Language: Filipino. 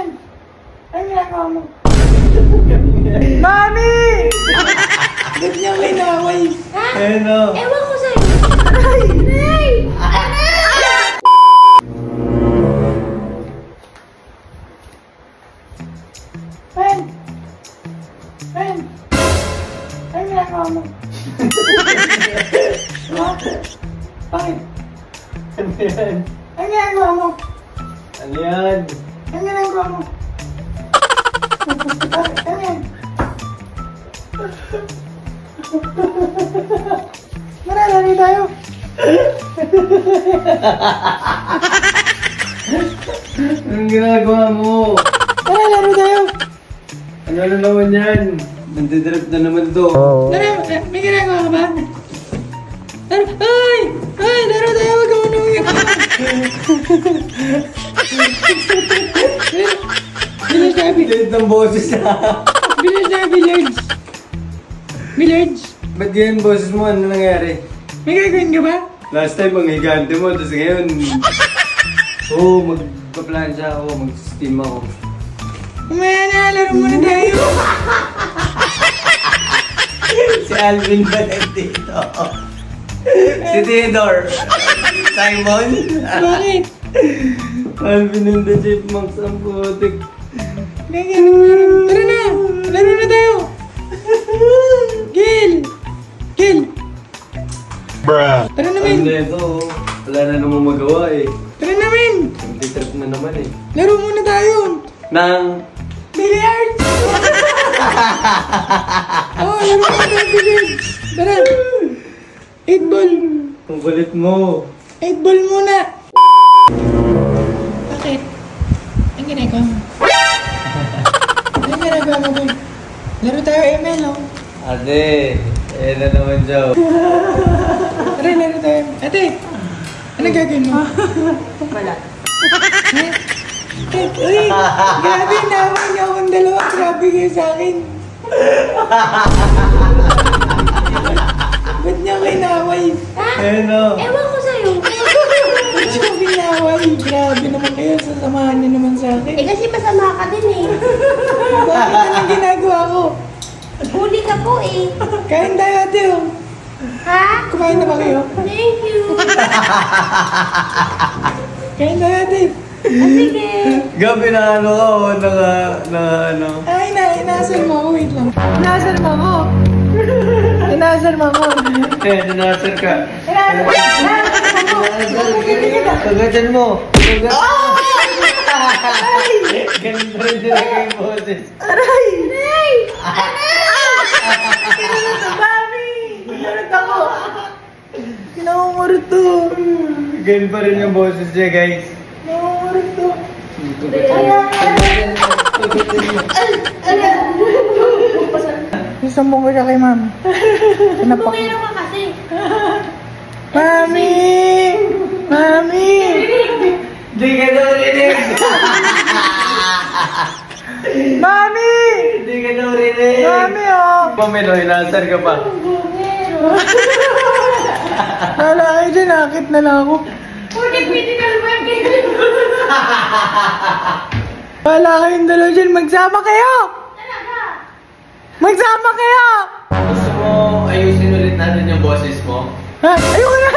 Ben! Ano ginagawa mo? Mami! Ba't niya may naway? Ha? Ano? Ewan ko sa'yo. Aray! Aray! Ben! Ben! Ano ginagawa mo? Ha? Bakit? Ano yan? Ano ginagawa mo? Ano yan? Ano ginagawa mo? Bakit? Ano yan? Maralari tayo. Anong ginagawa mo? Maralari tayo. Ano na naman yan? Nandidrip na naman to. May ginagawa ka ba? Ay! Ay! Laro tayo! Huwag ka manungin! Billiards tayo! Liit ng boses ha. Billiards tayo! Billiards! Billiards! Ba't yan boses mo? Ano nangyari? May gagawin ka ba? Last time ang higante mo, tapos ngayon... magpa-plansya ako, mag-steam ako. Umaya na! Laro muna tayo! Si Alvin ba nandito? Si Theodore. Simon? Bakit? Alvin and the Chipmunks ang putik. Tara na! Laro na tayo! Gil! Gil! Bruh. Tara na, Ano men! na ito? Wala na namang magawa eh. Tara na, men! Nag-trip na naman eh. Laro muna tayo! Nang... Billiards! Oh, laro muna tayo, billiards! Tara! 8 ball! Ang kulit mo. 8 ball muna! Bakit? Ang ginagawa mo? Ang ginagawa mo, boy? Laro tayo ML, oh. Ate, na naman siya. Tara, laro tayo. Ate! Ano gagawin mo? Wala. Ha? Uy! Grabe, naman niya akong dalawa. Grabe kayo sa akin. Ba't niya kayo naway? Ha? Ano? Ewan ko sa'yo. Ba't niya kayo naway? Grabe naman kayo. Sasamahan niyo naman sa akin. Eh kasi masama ka din eh. Bakit anong ginagawa ko? Huli ka po eh. Kain tayo, ate, oh. Ha? Kumain na ba kayo? Thank you. Kain tayo, ate. Ah, sige. Gabi na ano ka o, ano. Ay, inaasar mo ako. Wait lang. Inaasar mo ako. Inaasar mo ako. Nanasar ka. Inaasar mo ako. Kagajan mo. Ganun rin din yung boses. Aray! Aray! Mami! Kinurot ako. Kinamumurot to. Ganun pa rin yung boses niya, guys. Kinamumurot to. Isambong ko siya kay mami. Pinapak. Bukay naman kasi. Mami! Mami! Di ka daw rinig! Mami! Di ka daw rinig! Mami, oh! Pamelo, inasar ka pa. Wala kayo dyan, nakakit na lang ako. Pwede naman kayo. Wala kayong dalawa dyan, magsama kayo! Talaga. Magsama kayo! Gusto mo ayusin ulit natin yung boses mo? Ha? Ayoko na!